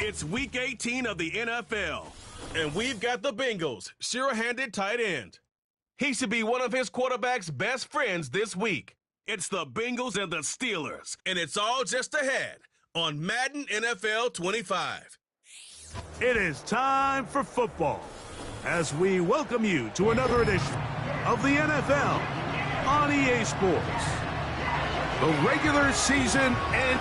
It's Week 18 of the NFL, and we've got the Bengals' sure-handed tight end. He should be one of his quarterback's best friends this week. It's the Bengals and the Steelers, and it's all just ahead on Madden NFL 25. It is time for football as we welcome you to another edition of the NFL on EA Sports. The regular season and...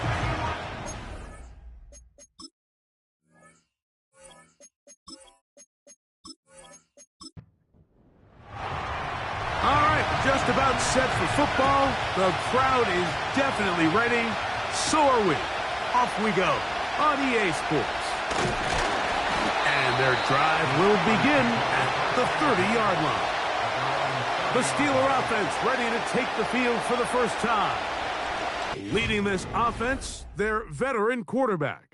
All right, just about set for football. The crowd is definitely ready. So are we. Off we go on EA Sports. And their drive will begin at the 30-yard line. The Steeler offense ready to take the field for the first time. Leading this offense, their veteran quarterback.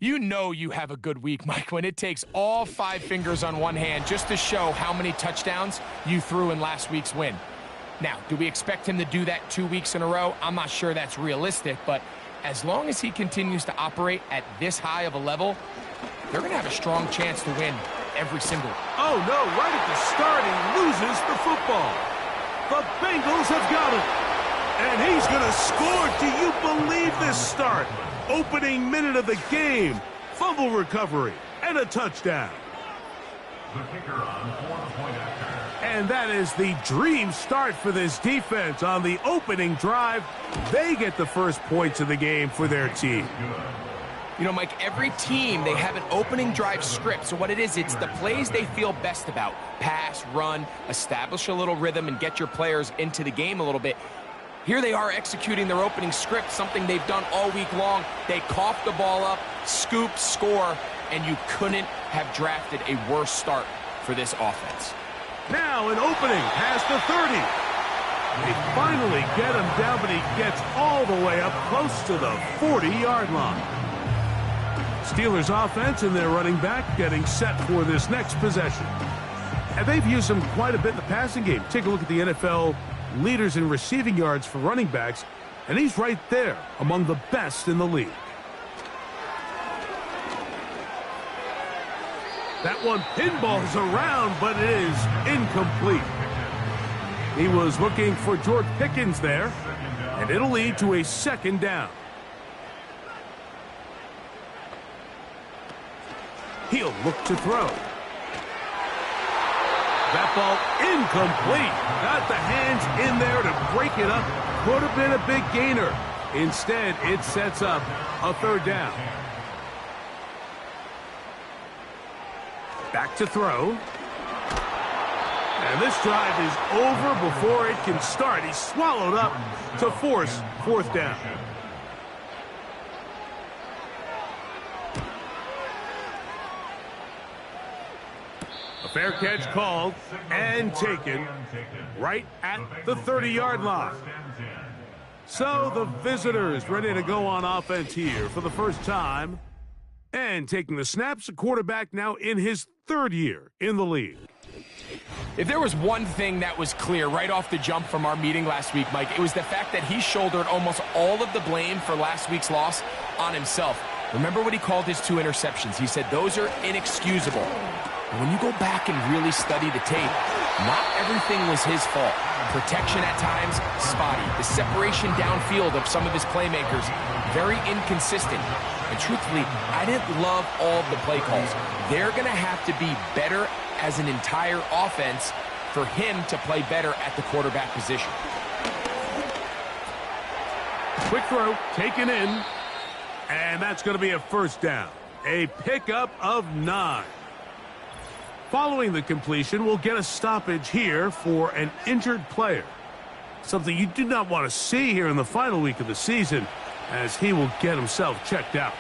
You know you have a good week, Mike, when it takes all 5 fingers on one hand just to show how many touchdowns you threw in last week's win. Now, do we expect him to do that 2 weeks in a row? I'm not sure that's realistic, but as long as he continues to operate at this high of a level, they're going to have a strong chance to win every single. Oh, no, right at the start, he loses the football. The Bengals have got it. And he's going to score. Do you believe this start? Opening minute of the game, fumble recovery, and a touchdown. The kicker on 4-point after. And that is the dream start for this defense on the opening drive. They get the first points of the game for their team. You know, Mike, every team, they have an opening drive script. So what it is, it's the plays they feel best about. Pass, run, establish a little rhythm, and get your players into the game a little bit. Here they are executing their opening script, something they've done all week long. They cough the ball up, scoop, score, and you couldn't have drafted a worse start for this offense. Now an opening past the 30. They finally get him down, but he gets all the way up close to the 40-yard line. Steelers offense and their running back getting set for this next possession. And they've used him quite a bit in the passing game. Take a look at the NFL leaders in receiving yards for running backs, and he's right there among the best in the league. That one pinballs around, but it is incomplete. He was looking for George Pickens there, and it'll lead to a second down. He'll look to throw. That ball incomplete. Got the hands in there to break it up. Could have been a big gainer. Instead, it sets up a third down. Back to throw. And this drive is over before it can start. He's swallowed up to force fourth down. A fair catch called and taken right at the 30-yard line. So the visitors ready to go on offense here for the first time. And taking the snaps, a quarterback now in his 3rd year in the league. If there was one thing that was clear right off the jump from our meeting last week, Mike, it was the fact that he shouldered almost all of the blame for last week's loss on himself. Remember what he called his 2 interceptions. He said those are inexcusable. When you go back and really study the tape, not everything was his fault. Protection at times, spotty. The separation downfield of some of his playmakers, very inconsistent. And truthfully, I didn't love all of the play calls. They're going to have to be better as an entire offense for him to play better at the quarterback position. Quick throw, taken in, and that's going to be a first down. A pickup of 9. Following the completion, we'll get a stoppage here for an injured player. Something you do not want to see here in the final week of the season, as he will get himself checked out.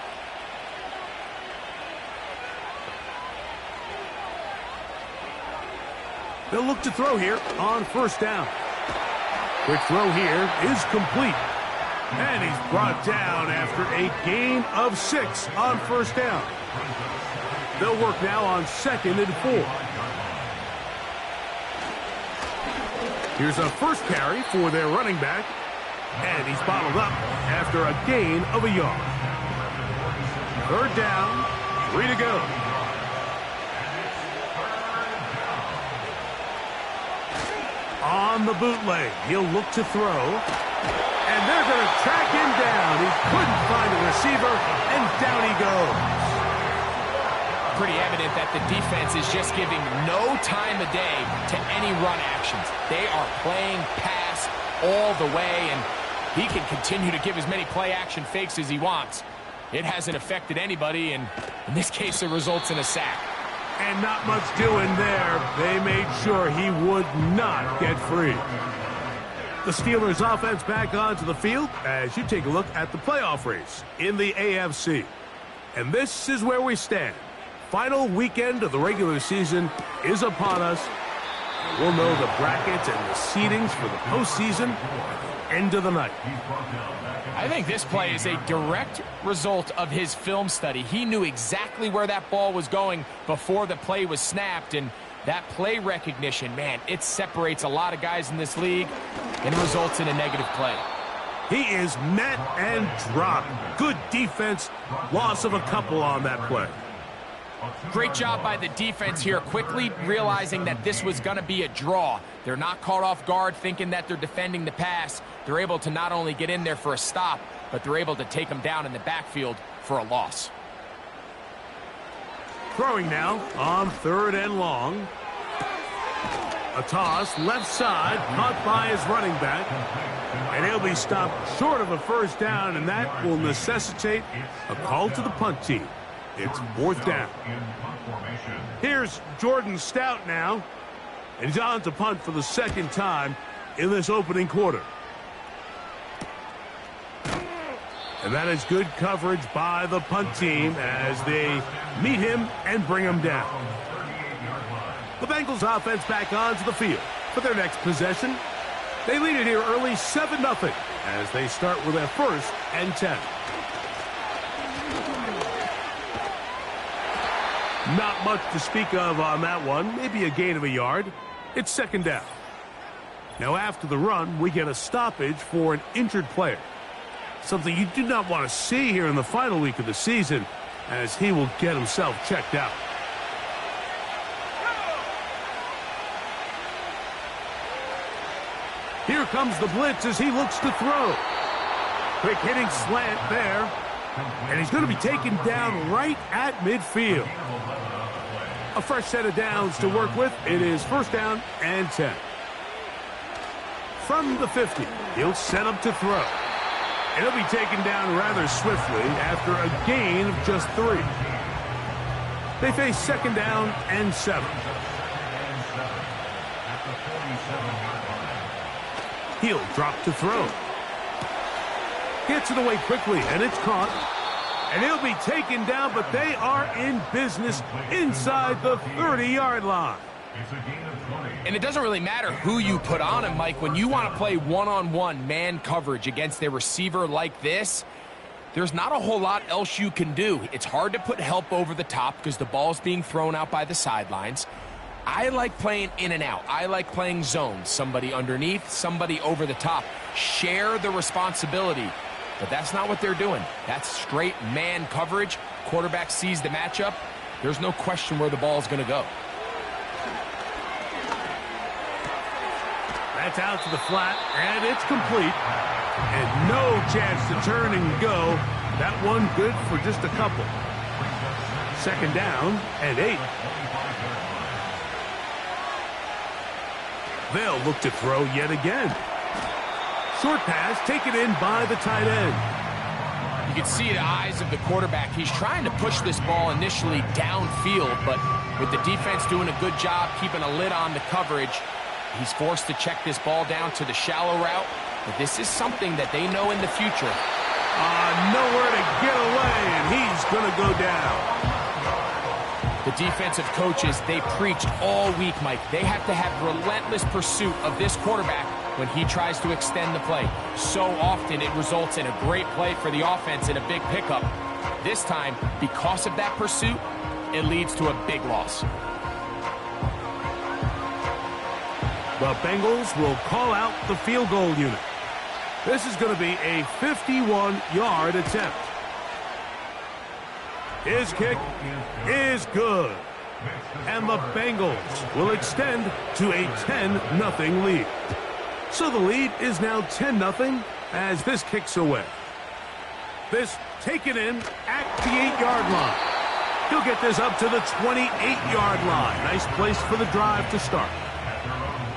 They'll look to throw here on first down. Quick throw here is complete. And he's brought down after a gain of 6 on first down. They'll work now on 2nd and 4. Here's a first carry for their running back. And he's bottled up after a gain of a yard. Third down, 3 to go. On the bootleg, he'll look to throw. And they're going to track him down. He couldn't find a receiver, and down he goes. Pretty evident that the defense is just giving no time of day to any run actions. They are playing pass all the way, and he can continue to give as many play-action fakes as he wants. It hasn't affected anybody, and in this case, it results in a sack. And not much doing there. They made sure he would not get free. The Steelers' offense back onto the field as you take a look at the playoff race in the AFC. And this is where we stand. Final weekend of the regular season is upon us. We'll know the brackets and the seedings for the postseason at the end of the night. I think this play is a direct result of his film study. He knew exactly where that ball was going before the play was snapped, and that play recognition, man, it separates a lot of guys in this league and results in a negative play. He is met and dropped. Good defense, loss of a couple on that play. Great job by the defense here, quickly realizing that this was going to be a draw. They're not caught off guard thinking that they're defending the pass. They're able to not only get in there for a stop, but they're able to take them down in the backfield for a loss. Throwing now on 3rd and long. A toss, left side, caught by his running back. And he'll be stopped short of a first down, and that will necessitate a call to the punt team. It's 4th down. Here's Jordan Stout now. And he's on to punt for the 2nd time in this opening quarter. And that is good coverage by the punt team as they meet him and bring him down. The Bengals offense back onto the field for their next possession. They lead it here early 7-0 as they start with their 1st and 10. Not much to speak of on that one. Maybe a gain of a yard. It's 2nd down. Now after the run, we get a stoppage for an injured player. Something you do not want to see here in the final week of the season as he will get himself checked out. Here comes the blitz as he looks to throw. Quick hitting slant there. And he's going to be taken down right at midfield. A fresh set of downs to work with. It is 1st down and 10. From the 50, he'll set up to throw. And he'll be taken down rather swiftly after a gain of just 3. They face 2nd down and 7. He'll drop to throw. Gets it away quickly, and it's caught. And he'll be taken down, but they are in business inside the 30-yard line. And it doesn't really matter who you put on him, Mike. When you want to play one-on-one man coverage against a receiver like this, there's not a whole lot else you can do. It's hard to put help over the top because the ball's being thrown out by the sidelines. I like playing in and out. I like playing zones. Somebody underneath, somebody over the top. Share the responsibility. But that's not what they're doing. That's straight man coverage. Quarterback sees the matchup. There's no question where the ball is going to go. That's out to the flat, and it's complete. And no chance to turn and go. That one good for just a couple. 2nd down and 8. They'll look to throw yet again. Short pass taken in by the tight end. You can see the eyes of the quarterback. He's trying to push this ball initially downfield, but with the defense doing a good job keeping a lid on the coverage, he's forced to check this ball down to the shallow route. But this is something that they know in the future. Nowhere to get away, and he's going to go down. The defensive coaches, they preached all week, Mike. They have to have relentless pursuit of this quarterback when he tries to extend the play. So often it results in a great play for the offense and a big pickup. This time, because of that pursuit, it leads to a big loss. The Bengals will call out the field goal unit. This is going to be a 51-yard attempt. His kick is good. And the Bengals will extend to a 10-0 lead. So the lead is now 10-0 as this kicks away. This taken in at the 8-yard line. He'll get this up to the 28-yard line. Nice place for the drive to start.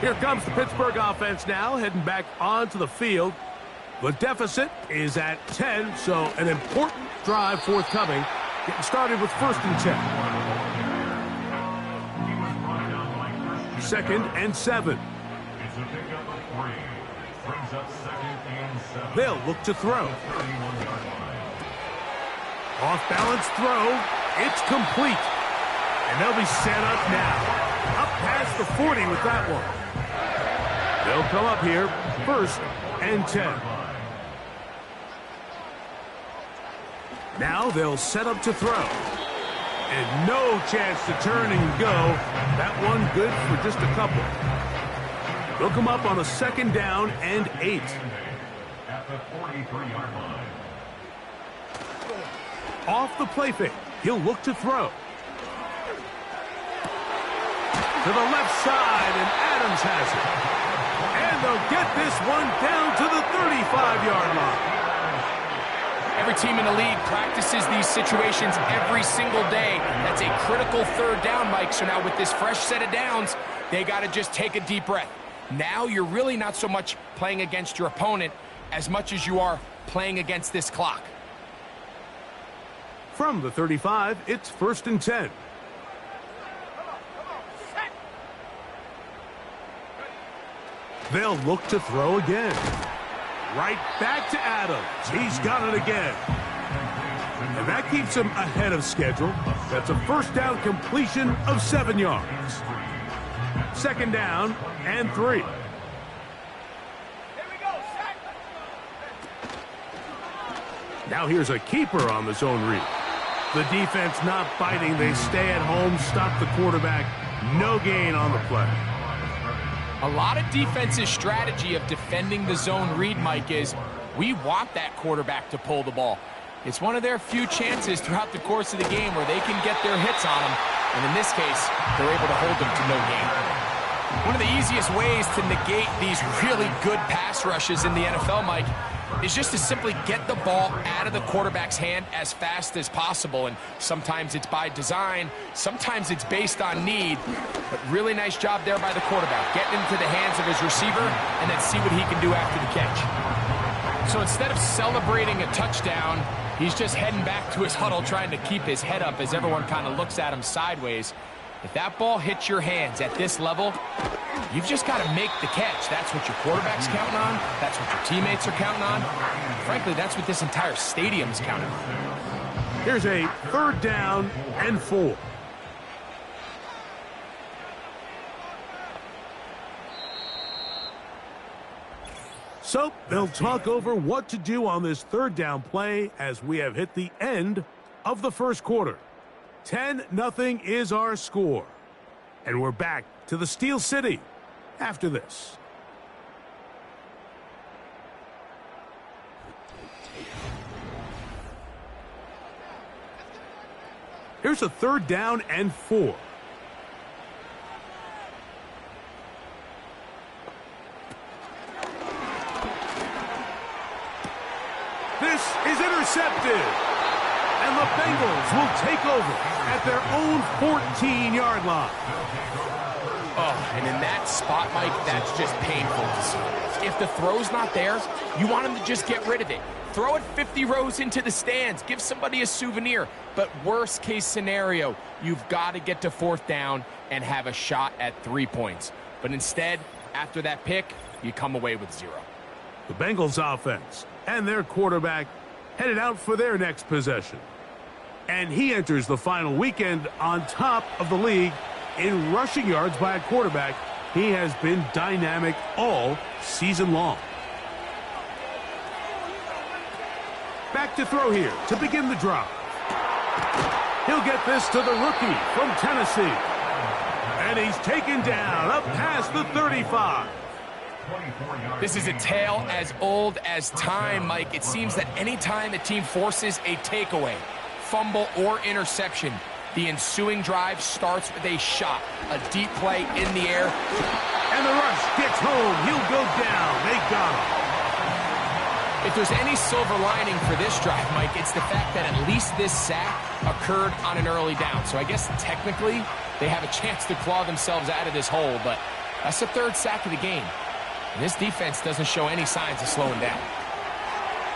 Here comes the Pittsburgh offense now, heading back onto the field. The deficit is at 10, so an important drive forthcoming. Getting started with 1st and 10. 2nd and 7. It's a pickup of 3. Brings up 2nd and 7. They'll look to throw. Off-balance throw. It's complete. And they'll be set up now. Up past the 40 with that one. They'll come up here, 1st and 10. Now they'll set up to throw. And no chance to turn and go. That one good for just a couple. They'll come up on a 2nd down and 8. At the 43-yard line. Off the play fake, he'll look to throw. To the left side, and Adams has it. And they'll get this one down to the 35-yard line. Every team in the league practices these situations every single day. That's a critical 3rd down, Mike. So now with this fresh set of downs, they got to just take a deep breath. Now you're really not so much playing against your opponent as much as you are playing against this clock. From the 35, it's 1st and 10. They'll look to throw again. Right back to Adams. He's got it again. And that keeps him ahead of schedule. That's a 1st down completion of 7 yards. 2nd down and 3. Now here's a keeper on the zone read. The defense not biting. They stay at home, stop the quarterback. No gain on the play. A lot of defense's strategy of defending the zone read, Mike, is we want that quarterback to pull the ball. It's one of their few chances throughout the course of the game where they can get their hits on him. And in this case, they're able to hold them to no gain. One of the easiest ways to negate these really good pass rushes in the NFL, Mike, is just to simply get the ball out of the quarterback's hand as fast as possible. And sometimes it's by design, sometimes it's based on need. But really nice job there by the quarterback, getting into the hands of his receiver and then see what he can do after the catch. So instead of celebrating a touchdown, he's just heading back to his huddle trying to keep his head up as everyone kind of looks at him sideways. If that ball hits your hands at this level, you've just got to make the catch. That's what your quarterback's counting on. That's what your teammates are counting on. Frankly, that's what this entire stadium's counting on. Here's a 3rd down and 4. So they'll talk over what to do on this 3rd down play as we have hit the end of the 1st quarter. 10-0 is our score. And we're back to the Steel City after this. Here's a 3rd down and 4. This is intercepted. And the Bengals will take over at their own 14-yard line. Oh, and in that spot, Mike, that's just painful to see. If the throw's not there, you want him to just get rid of it. Throw it 50 rows into the stands. Give somebody a souvenir. But worst case scenario, you've got to get to 4th down and have a shot at 3 points. But instead, after that pick, you come away with 0. The Bengals offense and their quarterback headed out for their next possession. And he enters the final weekend on top of the league in rushing yards by a quarterback. He has been dynamic all season long. Back to throw here to begin the drive. He'll get this to the rookie from Tennessee. And he's taken down up past the 35. This is a tale as old as time, Mike. It seems that anytime a team forces a takeaway, fumble, or interception, the ensuing drive starts with a shot, a deep play in the air. And the rush gets home. He'll go down. They got him. If there's any silver lining for this drive, Mike, it's the fact that at least this sack occurred on an early down. So I guess technically they have a chance to claw themselves out of this hole, but that's the third sack of the game. And this defense doesn't show any signs of slowing down.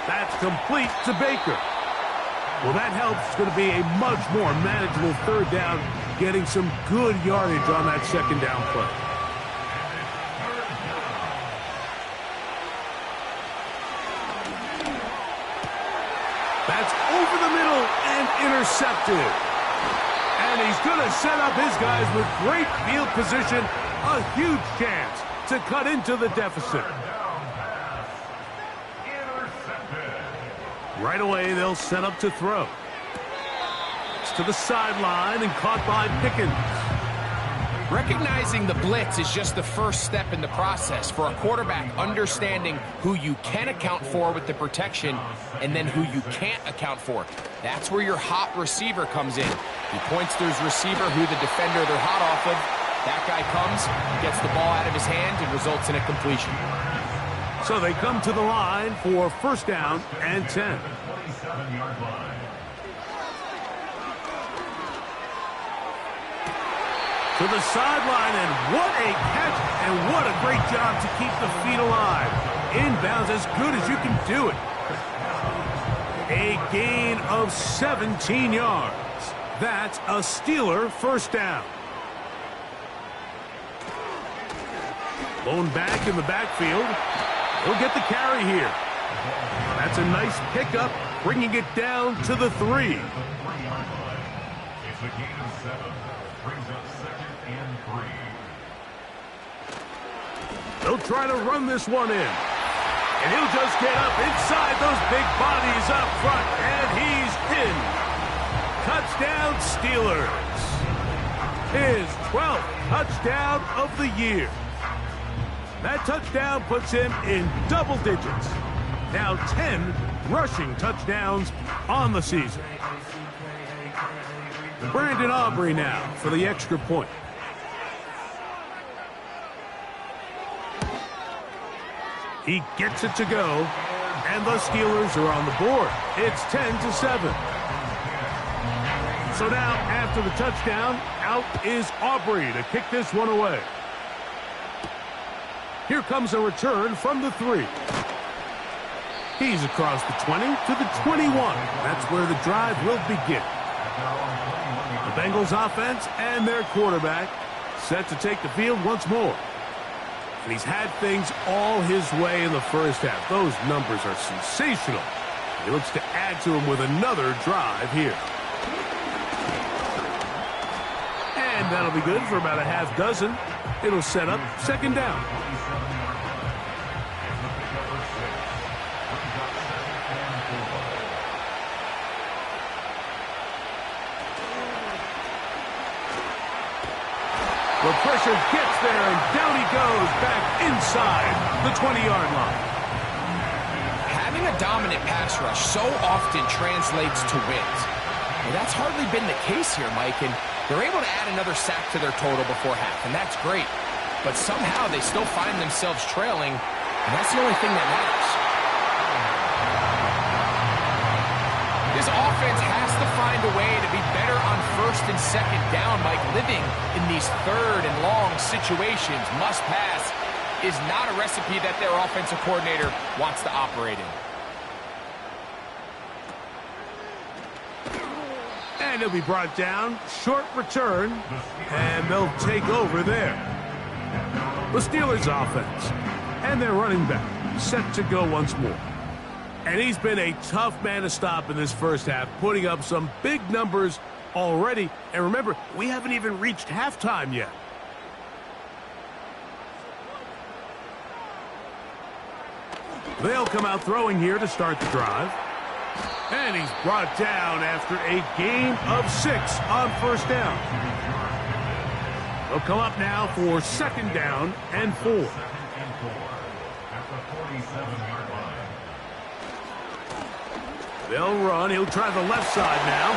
That's complete to Baker. Well, that helps. It's going to be a much more manageable third down, getting some good yardage on that second down play. That's over the middle and intercepted. And he's going to set up his guys with great field position. A huge chance to cut into the deficit. Right away, they'll set up to throw. It's to the sideline and caught by Pickens. Recognizing the blitz is just the first step in the process for a quarterback, understanding who you can account for with the protection and then who you can't account for. That's where your hot receiver comes in. He points to his receiver who the defender they're hot off of. That guy comes, gets the ball out of his hand, and results in a completion. So they come to the line for first down and 10. To the sideline, and what a catch, and what a great job to keep the feet alive. Inbounds as good as you can do it. A gain of 17 yards. That's a Steeler first down. Blown back in the backfield. He'll get the carry here. That's a nice pickup, bringing it down to the 3. It's a gain of 7. Brings up second and 3. They'll try to run this one in. And he'll just get up inside those big bodies up front, and he's in. Touchdown, Steelers. His 12th touchdown of the year. That touchdown puts him in double digits. Now 10 rushing touchdowns on the season. Brandon Aubrey now for the extra point. He gets it to go, and the Steelers are on the board. It's 10-7. So now, after the touchdown, out is Aubrey to kick this one away. Here comes a return from the 3. He's across the 20 to the 21. That's where the drive will begin. The Bengals offense and their quarterback set to take the field once more. And he's had things all his way in the first half. Those numbers are sensational. He looks to add to them with another drive here. And that'll be good for about a half dozen. It'll set up second down. The pressure gets there, and down he goes back inside the 20-yard line. Having a dominant pass rush so often translates to wins. Well, that's hardly been the case here, Mike, and they're able to add another sack to their total before half, and that's great. But somehow they still find themselves trailing, and that's the only thing that matters. This offense has to find a way to be better on first and second down, Mike. Living in these third and long situations, must pass, is not a recipe that their offensive coordinator wants to operate in. And he'll be brought down. Short return, and they'll take over there. The Steelers offense and their running back set to go once more. And he's been a tough man to stop in this first half, putting up some big numbers already. And remember, we haven't even reached halftime yet. They'll come out throwing here to start the drive. And he's brought down after a gain of 6 on first down. They'll come up now for second down and 4. At the 47-yard line. They'll run. He'll try the left side now.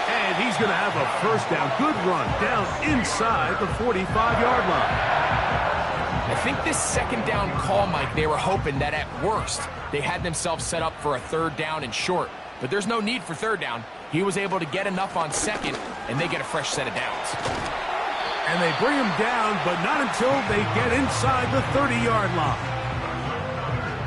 And he's going to have a first down. Good run down inside the 45-yard line. I think this second down call, Mike, they were hoping that at worst they had themselves set up for a third down and short. But there's no need for third down. He was able to get enough on second, and they get a fresh set of downs. And they bring him down, but not until they get inside the 30-yard line.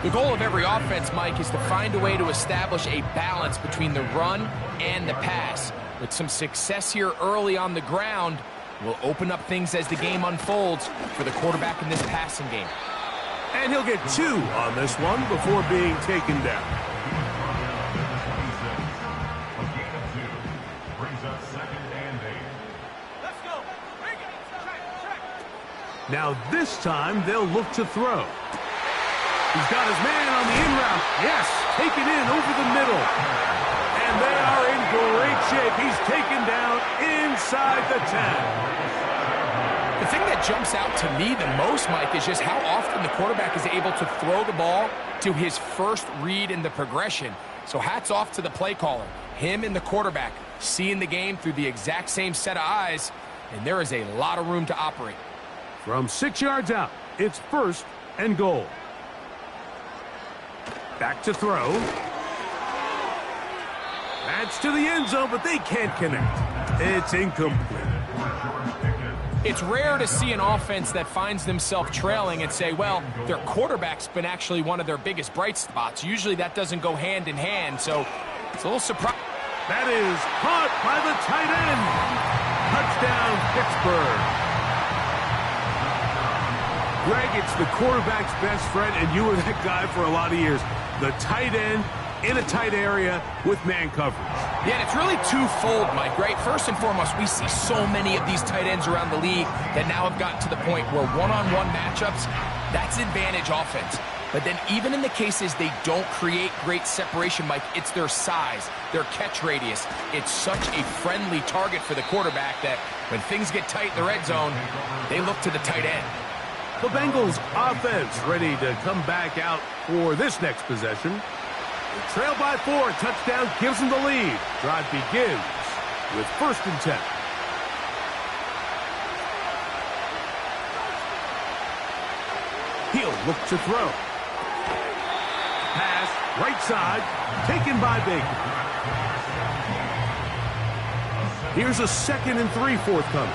The goal of every offense, Mike, is to find a way to establish a balance between the run and the pass. With some success here early on the ground, will open up things as the game unfolds for the quarterback in this passing game. And he'll get 2 on this one before being taken down. A gain of 2 brings up 2nd and 8. Let's go. Now this time they'll look to throw. He's got his man on the in route. Yes, taken in over the middle. And they are in great shape. He's taken down inside the 10. The thing that jumps out to me the most, Mike, is just how often the quarterback is able to throw the ball to his first read in the progression. So hats off to the play caller. Him and the quarterback seeing the game through the exact same set of eyes, and there is a lot of room to operate. From 6 yards out, it's 1st and goal. Back to throw. That's to the end zone, but they can't connect. It's incomplete. It's rare to see an offense that finds themselves trailing and say, well, their quarterback's been actually one of their biggest bright spots. Usually that doesn't go hand in hand, so it's a little surprising. That is caught by the tight end. Touchdown, Pittsburgh. Greg, it's the quarterback's best friend, and you were that guy for a lot of years. The tight end in a tight area with man coverage. Yeah, and it's really twofold, Mike, right? First and foremost, we see so many of these tight ends around the league that now have gotten to the point where one-on-one matchups, that's advantage offense. But then even in the cases they don't create great separation, Mike, it's their size, their catch radius. It's such a friendly target for the quarterback that when things get tight in the red zone, they look to the tight end. The Bengals offense ready to come back out for this next possession. They trail by 4. Touchdown gives them the lead. Drive begins with 1st and 10. He'll look to throw. Pass, right side, taken by Baker. Here's a 2nd and 3 forthcoming.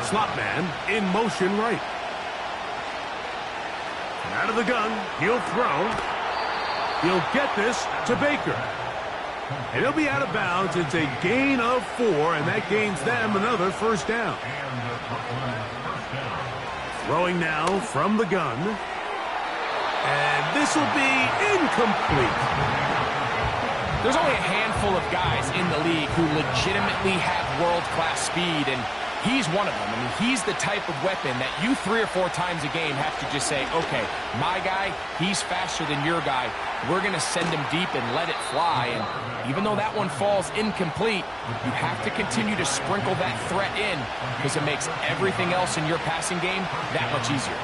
Slot man in motion right. Out of the gun, he'll throw. He'll get this to Baker. And he'll be out of bounds. It's a gain of 4, and that gains them another 1st down. Throwing now from the gun. And this will be incomplete. There's only a handful of guys in the league who legitimately have world-class speed, and he's one of them. I mean, he's the type of weapon that you 3 or 4 times a game have to just say, okay, my guy, he's faster than your guy. We're going to send him deep and let it fly. And even though that one falls incomplete, you have to continue to sprinkle that threat in because it makes everything else in your passing game that much easier.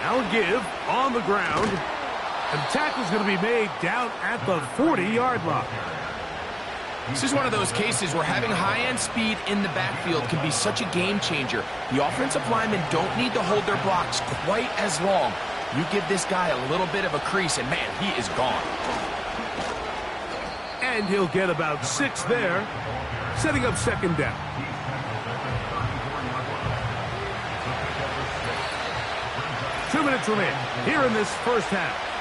Now a give on the ground. And the tackle's going to be made down at the 40-yard line. This is one of those cases where having high-end speed in the backfield can be such a game changer. The offensive linemen don't need to hold their blocks quite as long. You give this guy a little bit of a crease, and man, he is gone. And he'll get about 6 there, setting up 2nd down. Two minutes remain here in this 1st half.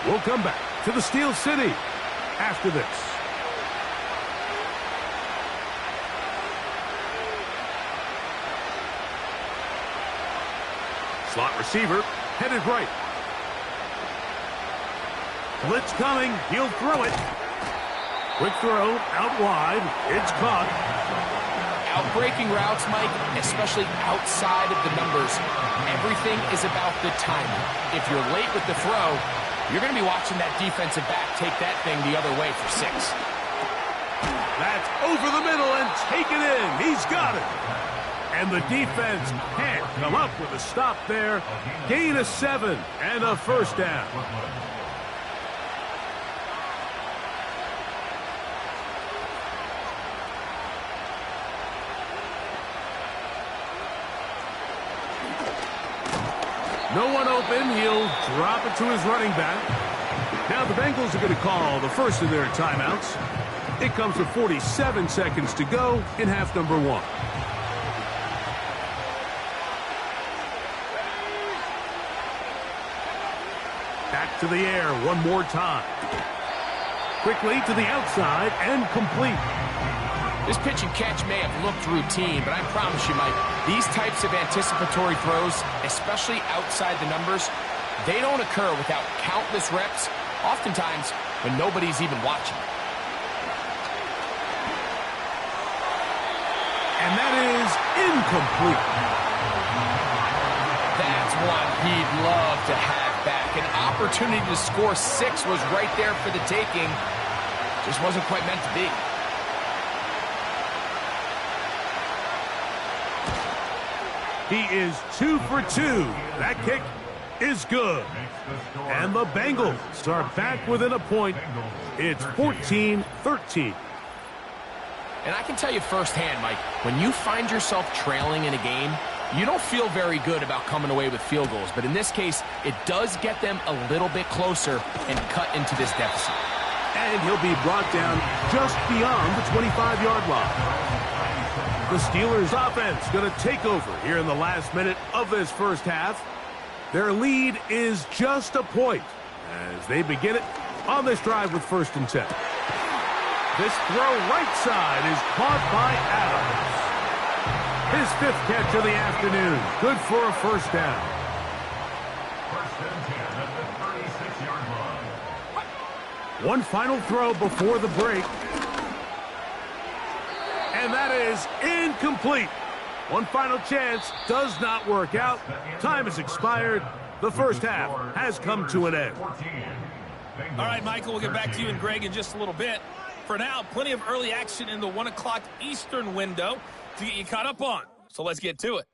We'll come back to the Steel City after this. Slot receiver, headed right. Blitz coming, he'll throw it. Quick throw, out wide, it's caught. Outbreaking routes, Mike, especially outside of the numbers, everything is about the timing. If you're late with the throw, you're going to be watching that defensive back take that thing the other way for 6. That's over the middle and taken in. He's got it. And the defense can't come up with a stop there. Gain of 7 and a first down. No one open. He'll drop it to his running back. Now the Bengals are going to call the first of their timeouts. It comes with 47 seconds to go in half number 1. Back to the air one more time. Quickly to the outside and complete. This pitch and catch may have looked routine, but I promise you, Mike, these types of anticipatory throws, especially outside the numbers, they don't occur without countless reps, oftentimes when nobody's even watching. And that is incomplete. That's one he'd love to have back. An opportunity to score 6 was right there for the taking. Just wasn't quite meant to be. He is 2 for 2. That kick is good. And the Bengals are back within a point. It's 14-13. And I can tell you firsthand, Mike, when you find yourself trailing in a game, you don't feel very good about coming away with field goals. But in this case, it does get them a little bit closer and cut into this deficit. And he'll be brought down just beyond the 25-yard line. The Steelers offense going to take over here in the last minute of this first half. Their lead is just a point as they begin it on this drive with 1st and 10. This throw right side is caught by Adams. His 5th catch of the afternoon. Good for a first down. 1st and 10 at the 36-yard line. One final throw before the break. And that is incomplete. One final chance does not work out. Time has expired. The first half has come to an end. All right, Michael, we'll get back to you and Greg in just a little bit. For now, plenty of early action in the 1 o'clock Eastern window to get you caught up on. So let's get to it.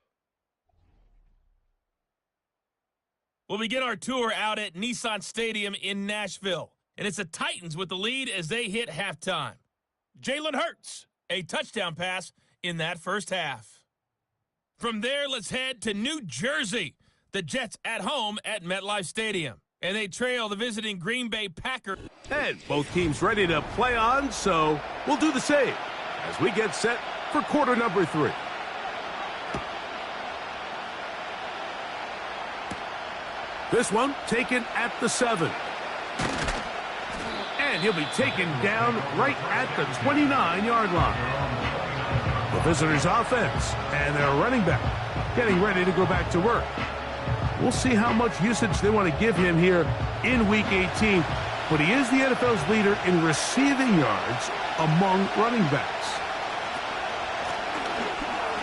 We'll begin our tour out at Nissan Stadium in Nashville. And it's the Titans with the lead as they hit halftime. Jalen Hurts, a touchdown pass in that first half. From there, let's head to New Jersey. The Jets at home at MetLife Stadium. And they trail the visiting Green Bay Packers. And both teams ready to play on, so we'll do the same as we get set for quarter number 3. This one taken at the 7. And he'll be taken down right at the 29-yard line. The visitors' offense and their running back getting ready to go back to work. We'll see how much usage they want to give him here in Week 18. But he is the NFL's leader in receiving yards among running backs.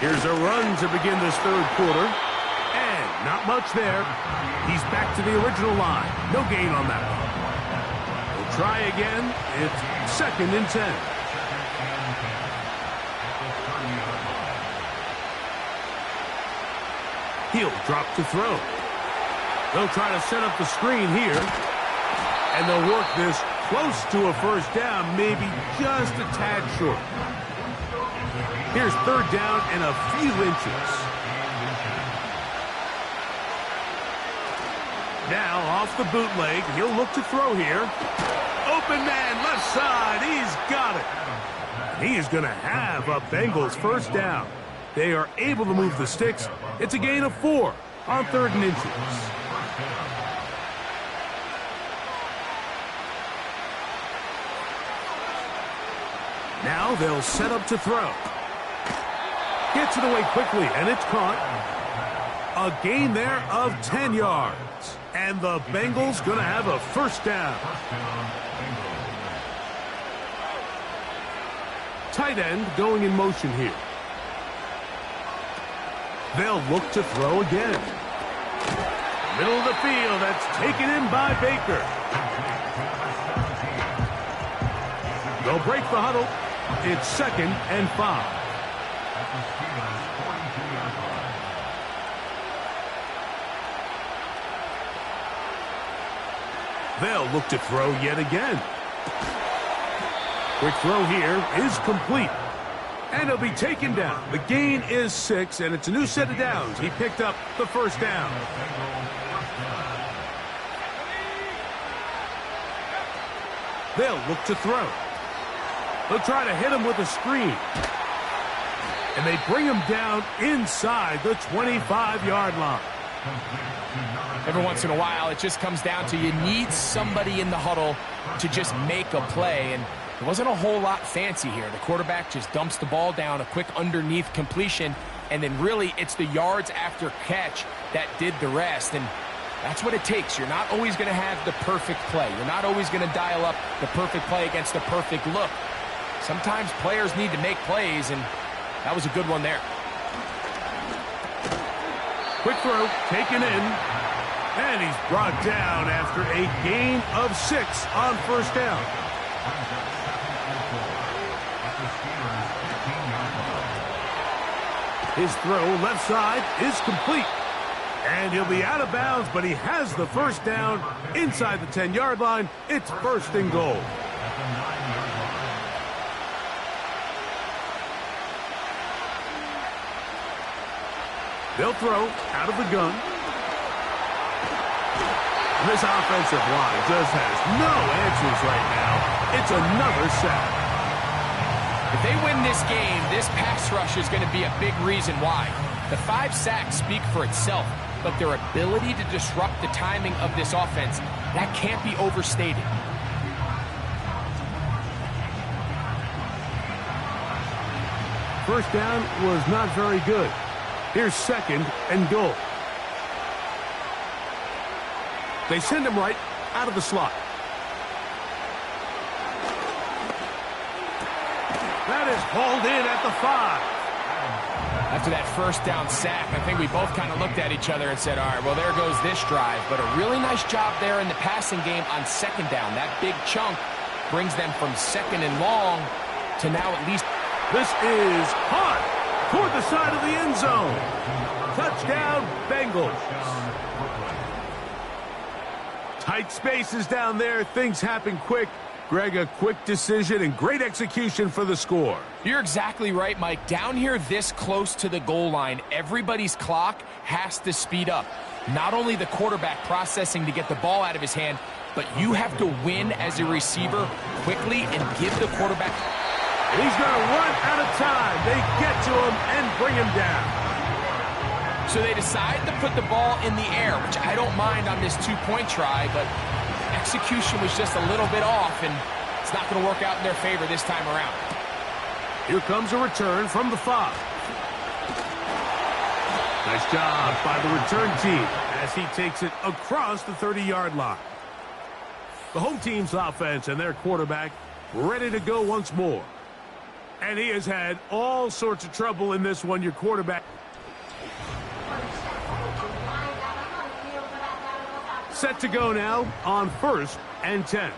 Here's a run to begin this 3rd quarter. And not much there. He's back to the original line. No gain on that one. We'll try again. It's 2nd and 10. He'll drop to throw. They'll try to set up the screen here. And they'll work this close to a first down, maybe just a tad short. Here's 3rd down and a few inches. Now off the bootleg, he'll look to throw here. Open man, left side, he's got it. He is going to have a Bengals first down. They are able to move the sticks. It's a gain of 4 on 3rd and inches. Now they'll set up to throw. Gets it away quickly, and it's caught. A gain there of 10 yards. And the Bengals going to have a first down. Tight end going in motion here. They'll look to throw again. Middle of the field, that's taken in by Baker. They'll break the huddle. It's 2nd and 5. They'll look to throw yet again. Quick throw here is complete. And he'll be taken down. The gain is 6, and it's a new set of downs. He picked up the first down. They'll look to throw. They'll try to hit him with a screen. And they bring him down inside the 25-yard line. Every once in a while, it just comes down to you need somebody in the huddle to just make a play. And there wasn't a whole lot fancy here. The quarterback just dumps the ball down, a quick underneath completion, and then really it's the yards after catch that did the rest. And that's what it takes. You're not always going to have the perfect play. You're not always going to dial up the perfect play against the perfect look. Sometimes players need to make plays, and that was a good one there. Quick throw, taken in, and he's brought down after a gain of 6 on first down. His throw left side is complete. And he'll be out of bounds, but he has the first down inside the 10-yard line. It's first and goal. They'll throw out of the gun. This offensive line just has no answers right now. It's another sack. If they win this game, this pass rush is going to be a big reason why. The 5 sacks speak for itself, but their ability to disrupt the timing of this offense, that can't be overstated. First down was not very good. Here's second and goal. They send him right out of the slot. That is hauled in at the 5. After that first down sack, I think we both kind of looked at each other and said, all right, well, there goes this drive. But a really nice job there in the passing game on second down. That big chunk brings them from second and long to now at least. This is hot toward the side of the end zone. Touchdown, Bengals. Tight spaces down there. Things happen quick. Greg, a quick decision and great execution for the score. You're exactly right, Mike. Down here this close to the goal line, everybody's clock has to speed up. Not only the quarterback processing to get the ball out of his hand, but you have to win as a receiver quickly and give the quarterback. He's going to run out of time. They get to him and bring him down. So they decide to put the ball in the air, which I don't mind on this 2-point try, but execution was just a little bit off, and it's not going to work out in their favor this time around. Here comes a return from the 5. Nice job by the return team as he takes it across the 30-yard line. The home team's offense and their quarterback ready to go once more. And he has had all sorts of trouble in this one, your quarterback. Set to go now on 1st and 10.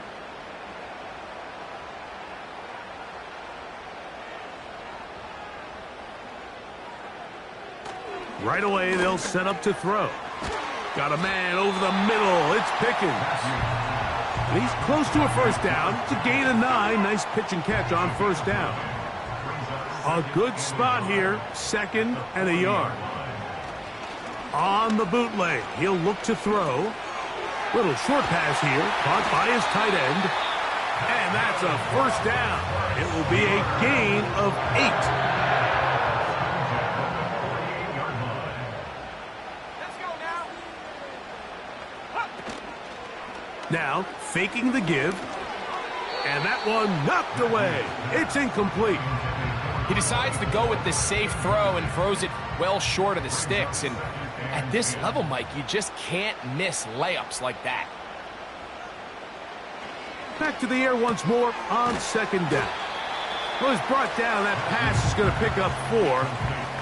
Right away, they'll set up to throw. Got a man over the middle. It's Pickens. And he's close to a first down. It's a gain of 9. Nice pitch and catch on first down. A good spot here. 2nd and a yard. On the bootleg, he'll look to throw. Little short pass here, caught by his tight end. And that's a first down. It will be a gain of 8. Now, faking the give. And that one knocked away. It's incomplete. He decides to go with the safe throw and throws it well short of the sticks. And at this level, Mike, you just can't miss layups like that. Back to the air once more on 2nd down. Well, he's brought down. That pass is going to pick up 4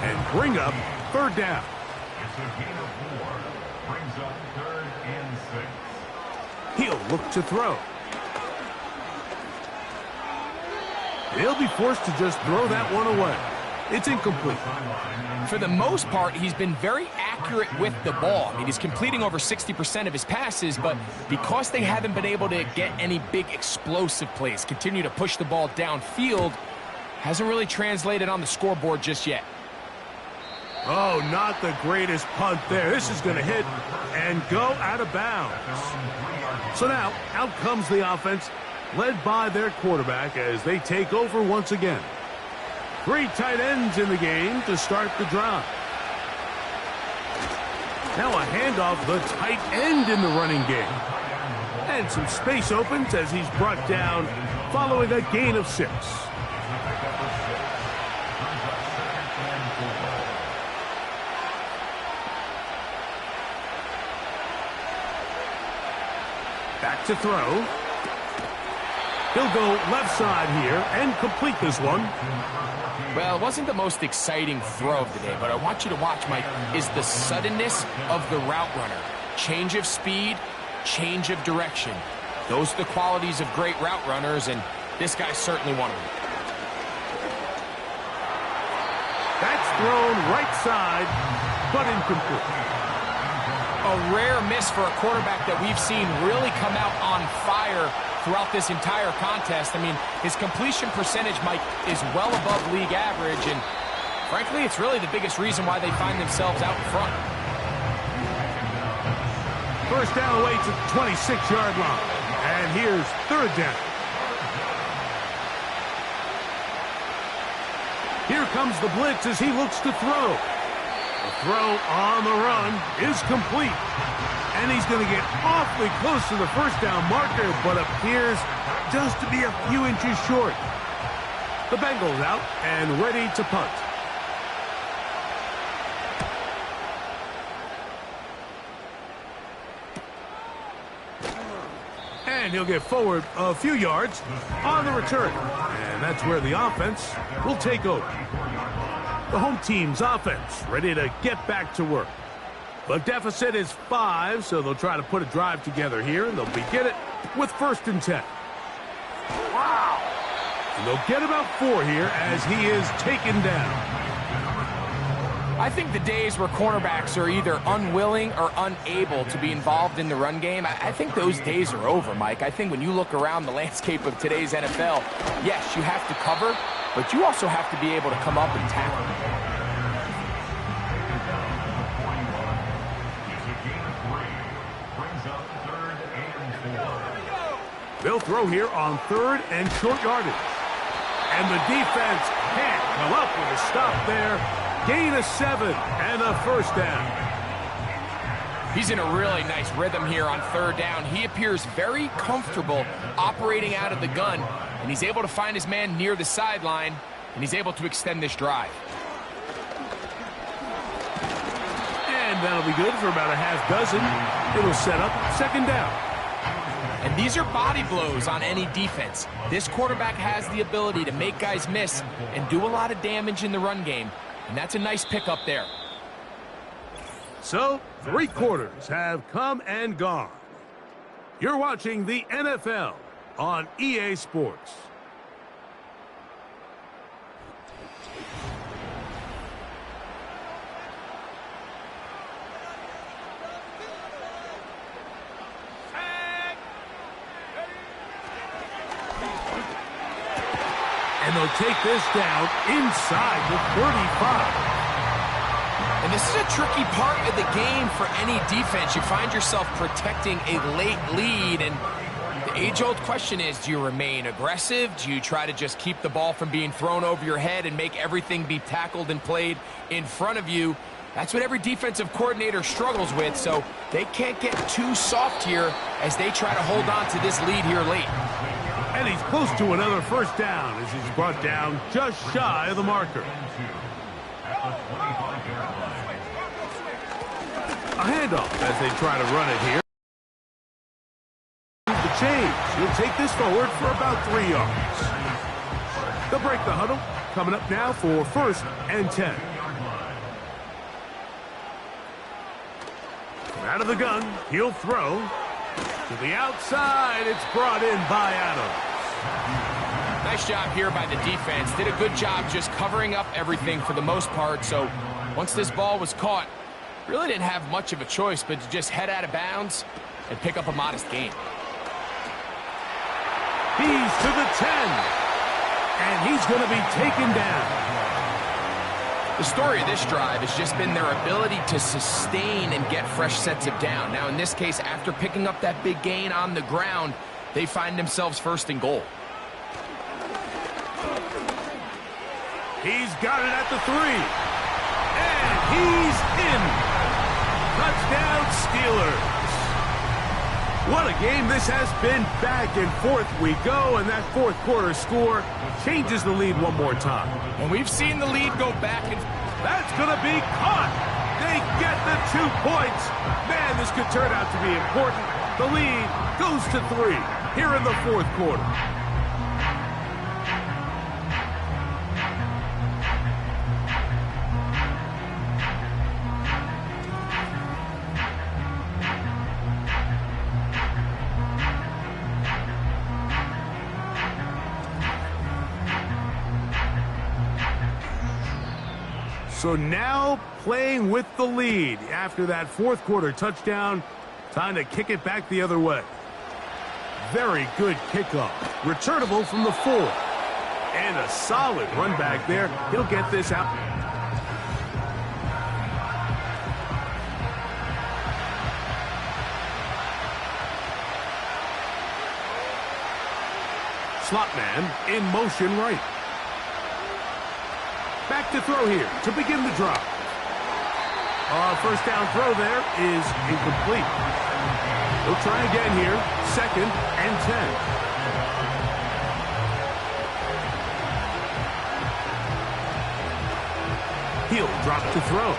and bring up 3rd down. It's a gain of 4. Brings up 3rd and 6. He'll look to throw. He'll be forced to just throw that one away. It's incomplete. For the most part, he's been very active accurate with the ball. I mean, he's completing over 60% of his passes, but because they haven't been able to get any big explosive plays, continue to push the ball downfield, hasn't really translated on the scoreboard just yet. Oh, not the greatest punt there. This is going to hit and go out of bounds. So now, out comes the offense, led by their quarterback as they take over once again. 3 tight ends in the game to start the drive. Now a handoff, the tight end in the running game. And some space opens as he's brought down following a gain of 6. Back to throw. He'll go left side here and complete this one. Well, it wasn't the most exciting throw of the day, but I want you to watch, Mike, is the suddenness of the route runner. Change of speed, change of direction. Those are the qualities of great route runners, and this guy's certainly one of them. That's thrown right side, but incomplete. A rare miss for a quarterback that we've seen really come out on fire throughout this entire contest. I mean, his completion percentage, Mike, is well above league average, and frankly, it's really the biggest reason why they find themselves out in front. First down away to the 26-yard line, and here's 3rd down. Here comes the blitz as he looks to throw. The throw on the run is complete. And he's going to get awfully close to the first down marker, but appears just to be a few inches short. The Bengals out and ready to punt. And he'll get forward a few yards on the return. And that's where the offense will take over. The home team's offense ready to get back to work. The deficit is 5, so they'll try to put a drive together here, and they'll begin it with 1st and 10. Wow! And they'll get about 4 here as he is taken down. I think the days where cornerbacks are either unwilling or unable to be involved in the run game, I think those days are over, Mike. I think when you look around the landscape of today's NFL, yes, you have to cover, but you also have to be able to come up and tackle. They'll throw here on 3rd and short yardage. And the defense can't come up with a stop there. Gain of 7 and a 1st down. He's in a really nice rhythm here on 3rd down. He appears very comfortable operating out of the gun, and he's able to find his man near the sideline, and he's able to extend this drive. And that'll be good for about a half dozen. It'll set up 2nd down. And these are body blows on any defense. This quarterback has the ability to make guys miss and do a lot of damage in the run game. And that's a nice pickup there. So, 3 quarters have come and gone. You're watching the NFL on EA Sports. And they'll take this down inside the 35. And this is a tricky part of the game for any defense. You find yourself protecting a late lead, and the age-old question is, do you remain aggressive? Do you try to just keep the ball from being thrown over your head and make everything be tackled and played in front of you? That's what every defensive coordinator struggles with, so they can't get too soft here as they try to hold on to this lead here late. And he's close to another 1st down as he's brought down just shy of the marker. A handoff as they try to run it here. The change. He'll take this forward for about 3 yards. They'll break the huddle. Coming up now for 1st and 10. Out of the gun, he'll throw. To the outside, it's brought in by Adams. Nice job here by the defense. Did a good job just covering up everything for the most part. So once this ball was caught, really didn't have much of a choice but to just head out of bounds and pick up a modest gain. He's to the 10. And he's going to be taken down. The story of this drive has just been their ability to sustain and get fresh sets of down. Now, in this case, after picking up that big gain on the ground, they find themselves first and goal. He's got it at the 3. And he's in. Touchdown, Steelers. What a game this has been. Back and forth we go, and that fourth quarter score changes the lead one more time. And we've seen the lead go back and that's going to be caught. They get the 2 points. Man, this could turn out to be important. The lead goes to 3 here in the fourth quarter. So now playing with the lead after that fourth quarter touchdown. Time to kick it back the other way. Very good kickoff. Returnable from the 4. And a solid run back there. He'll get this out. Slot man in motion right. Back to throw here to begin the drive. First down throw there is incomplete. He'll try again here. 2nd and 10. He'll drop to throw.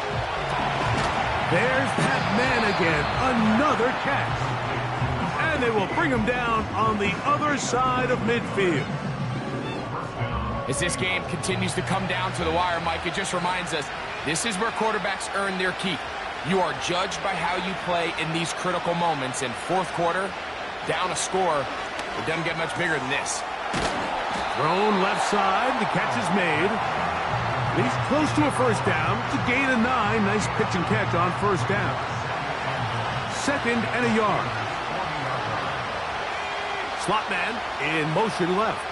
There's that man again. Another catch. And they will bring him down on the other side of midfield. As this game continues to come down to the wire, Mike, it just reminds us, this is where quarterbacks earn their keep. You are judged by how you play in these critical moments. In fourth quarter, down a score, it doesn't get much bigger than this. Thrown left side, the catch is made. He's close to a first down. It's a gain of 9. Nice pitch and catch on first down. 2nd and a yard. Slot man in motion left.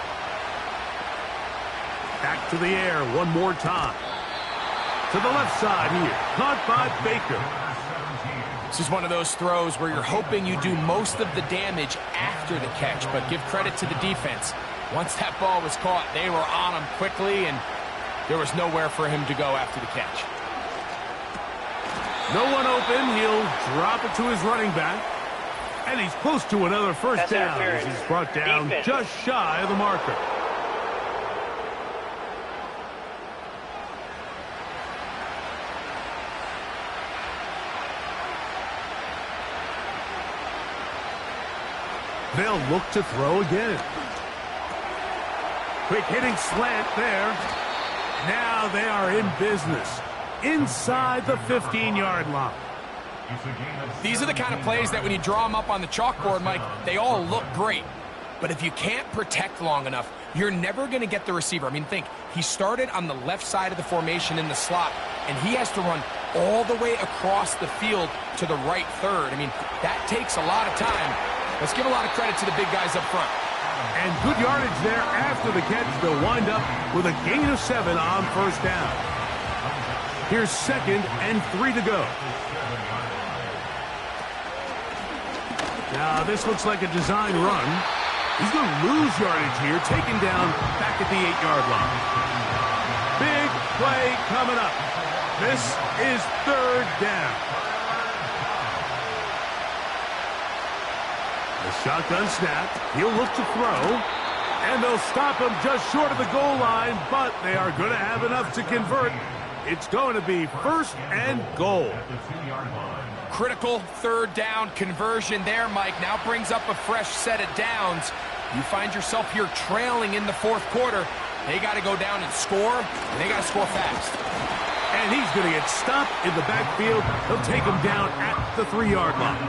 Back to the air one more time. To the left side here. Caught by Baker. This is one of those throws where you're hoping you do most of the damage after the catch, but give credit to the defense. Once that ball was caught, they were on him quickly, and there was nowhere for him to go after the catch. No one open. He'll drop it to his running back. And he's close to another first down as he's brought down just shy of the marker. They'll look to throw again. Quick hitting slant there. Now they are in business. Inside the 15-yard line. These are the kind of plays that when you draw them up on the chalkboard, Mike, they all look great. But if you can't protect long enough, you're never going to get the receiver. I mean, think, he started on the left side of the formation in the slot, and he has to run all the way across the field to the right third. I mean, that takes a lot of time. Let's give a lot of credit to the big guys up front. And good yardage there after the catch. They'll wind up with a gain of 7 on first down. Here's 2nd and 3 to go. Now, this looks like a design run. He's going to lose yardage here, taken down back at the 8-yard line. Big play coming up. This is 3rd down. The shotgun snap. He'll look to throw. And they'll stop him just short of the goal line, but they are going to have enough to convert. It's going to be 1st and goal. Critical 3rd down conversion there, Mike. Now brings up a fresh set of downs. You find yourself here trailing in the fourth quarter. They got to go down and score, and they got to score fast. And he's going to get stopped in the backfield. They'll take him down at the 3-yard line.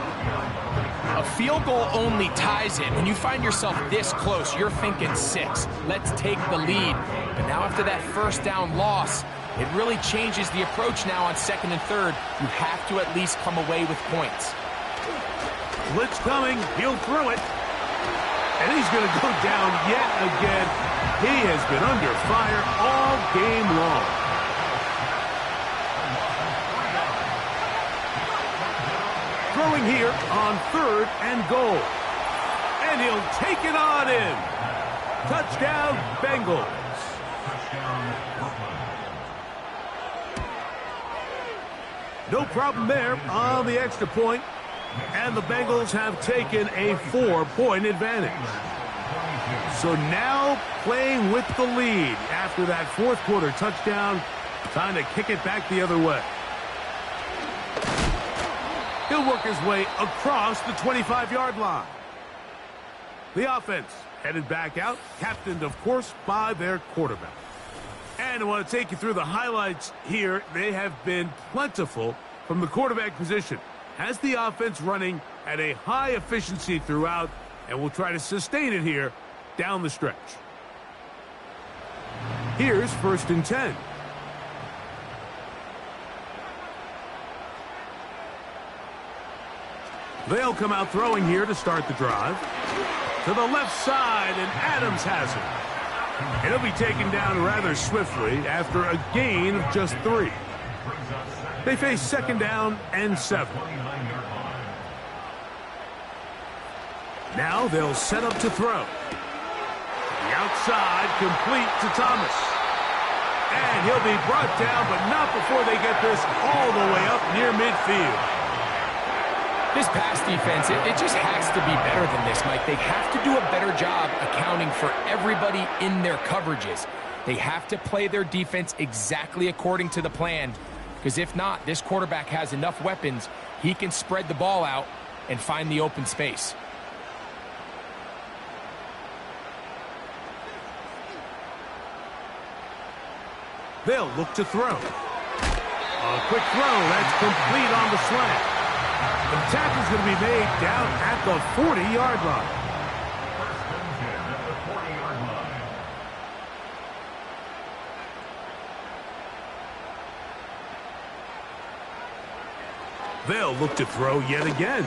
A field goal only ties it. When you find yourself this close, you're thinking 6. Let's take the lead. But now after that first down loss, It really changes the approach now on 2nd and 3rd. You have to at least come away with points. Blitz coming. He'll throw it. And he's going to go down yet again. He has been under fire all game long. Throwing here on 3rd and goal. And he'll take it on in. Touchdown, Bengals. No problem there on the extra point. And the Bengals have taken a 4-point advantage. So now playing with the lead after that 4th quarter touchdown. Time to kick it back the other way. He'll work his way across the 25-yard line. The offense headed back out, captained, of course, by their quarterback. And I want to take you through the highlights here. They have been plentiful from the quarterback position. Has the offense running at a high efficiency throughout, and will try to sustain it here down the stretch. Here's 1st and 10. They'll come out throwing here to start the drive. To the left side, and Adams has it. And he'll be taken down rather swiftly after a gain of just 3. They face 2nd down and 7. Now they'll set up to throw. The outside, complete to Thomas. And he'll be brought down, but not before they get this all the way up near midfield. This pass defense, it just has to be better than this, Mike. They have to do a better job accounting for everybody in their coverages. They have to play their defense exactly according to the plan, because if not, this quarterback has enough weapons, he can spread the ball out and find the open space. They'll look to throw. A quick throw, that's complete on the slant. The tackle's going to be made down at the 40-yard line. They'll look to throw yet again.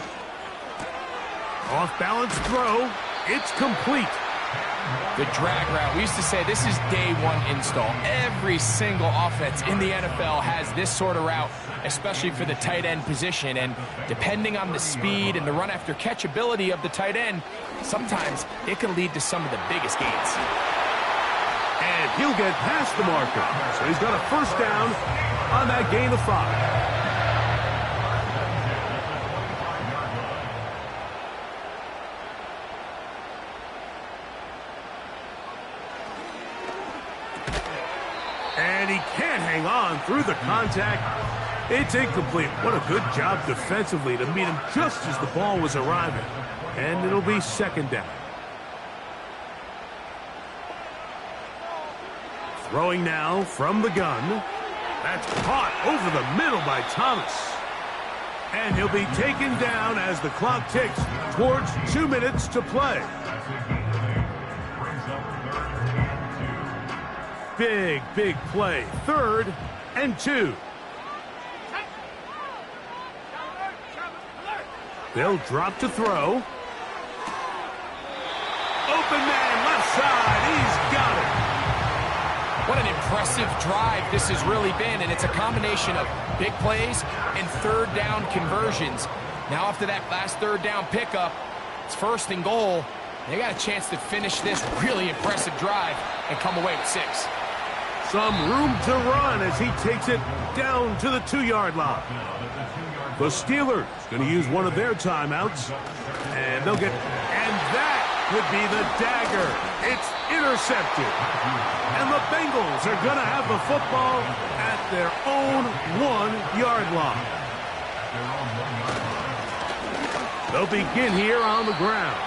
Off-balance throw. It's complete. The drag route. We used to say this is day 1 install. Every single offense in the NFL has this sort of route, especially for the tight end position. And depending on the speed and the run after catch ability of the tight end, sometimes it can lead to some of the biggest gains. And he'll get past the marker. So he's got a 1st down on that gain of 5. And he can't hang on through the contact. It's incomplete. What a good job defensively to meet him just as the ball was arriving. And it'll be 2nd down. Throwing now from the gun. That's caught over the middle by Thomas. And he'll be taken down as the clock ticks towards 2 minutes to play. Big play. 3rd and 2. They'll drop to throw. Open man, left side. He's got it. What an impressive drive this has really been, and it's a combination of big plays and 3rd down conversions. Now after that last 3rd down pickup, it's 1st and goal. They got a chance to finish this really impressive drive and come away with 6. Some room to run as he takes it down to the 2-yard line. The Steelers going to use one of their timeouts. And they'll get... And that could be the dagger. It's intercepted. And the Bengals are going to have the football at their own 1-yard line. They'll begin here on the ground.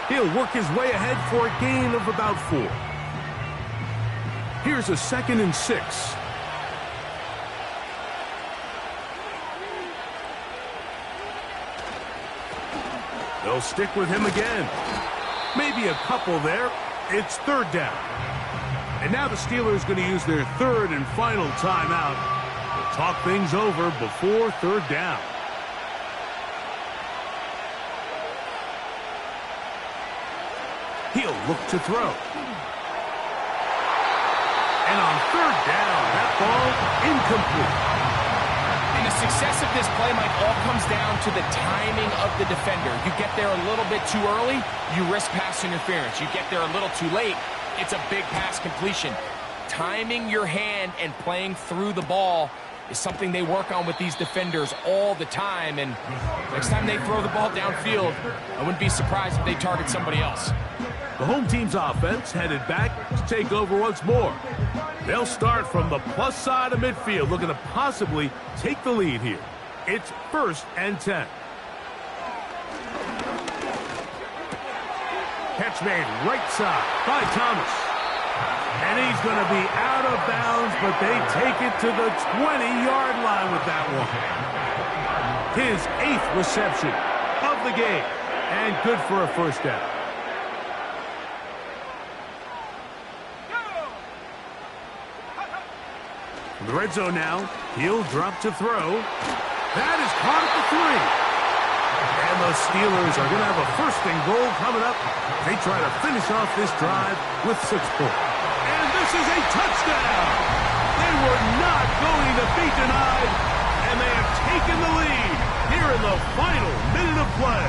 He'll work his way ahead for a gain of about 4. Here's a 2nd and 6. They'll stick with him again. Maybe a couple there. It's 3rd down. And now the Steelers going to use their third and final timeout to talk things over before third down. He'll look to throw. And on third down, that ball incomplete. And the success of this play, Mike, all comes down to the timing of the defender. You get there a little bit too early, you risk pass interference. You get there a little too late, it's a big pass completion. Timing your hand and playing through the ball is something they work on with these defenders all the time. And next time they throw the ball downfield, I wouldn't be surprised if they target somebody else. The home team's offense headed back to take over once more. They'll start from the plus side of midfield, looking to possibly take the lead here. It's 1st and 10. Catch made right side by Thomas. And he's going to be out of bounds, but they take it to the 20-yard line with that one. His 8th reception of the game, and good for a first down. In the red zone now, he'll drop to throw. That is caught at the 3. And the Steelers are going to have a 1st and goal coming up. They try to finish off this drive with 6 points. And this is a touchdown! They were not going to be denied, and they have taken the lead here in the final minute of play.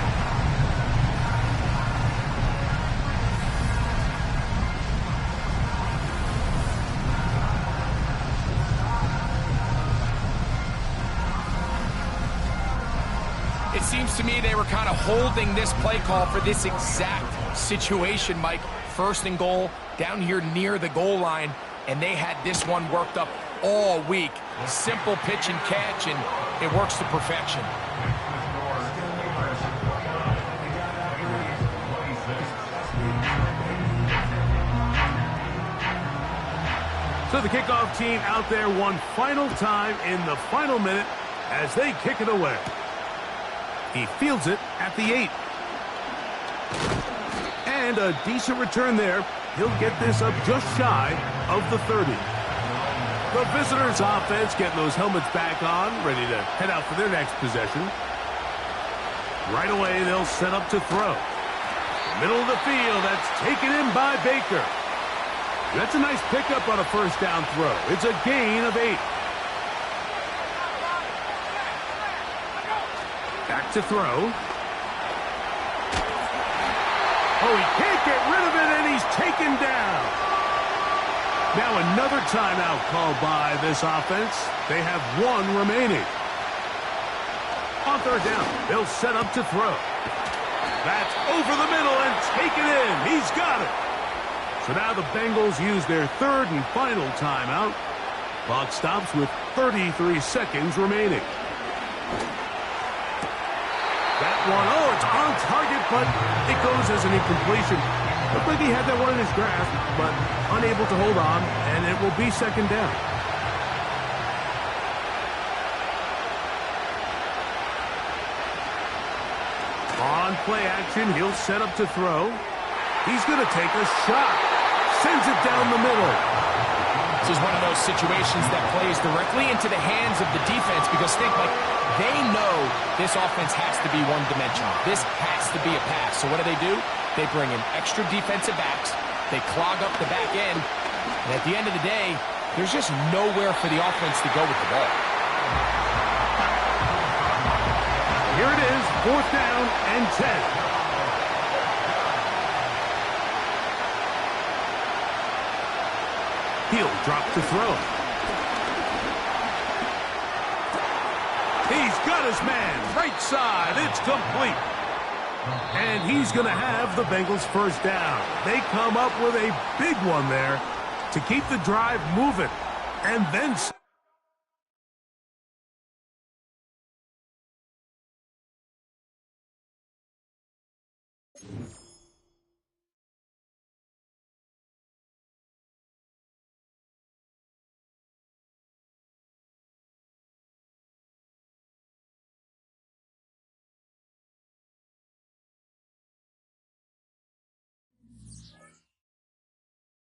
It seems to me they were kind of holding this play call for this exact situation, Mike. 1st and goal, down here near the goal line, and they had this one worked up all week. Simple pitch and catch, and it works to perfection. So the kickoff team out there one final time in the final minute as they kick it away. He fields it at the 8. And a decent return there. He'll get this up just shy of the 30. The visitors' offense getting those helmets back on, ready to head out for their next possession. Right away, they'll set up to throw. Middle of the field, that's taken in by Baker. That's a nice pickup on a 1st down throw. It's a gain of 8. Back to throw. Oh, he can't get rid of it, and he's taken down. Now another timeout called by this offense. They have 1 remaining. On 3rd down, they'll set up to throw. That's over the middle and taken in. He's got it. So now the Bengals use their 3rd and final timeout. Clock stops with 33 seconds remaining. That one, oh, it's on target, but it goes as an incompletion. Looked like he had that one in his grasp, but unable to hold on, and it will be 2nd down. On play action, he'll set up to throw. He's going to take a shot. Sends it down the middle. This is one of those situations that plays directly into the hands of the defense because think, like, they know this offense has to be one-dimensional. This has to be a pass. So what do? They bring in extra defensive backs. They clog up the back end. And at the end of the day, there's just nowhere for the offense to go with the ball. Here it is, 4th down and 10. He'll drop to throw. He's got his man right side. It's complete. And he's going to have the Bengals 1st down. They come up with a big one there to keep the drive moving. And then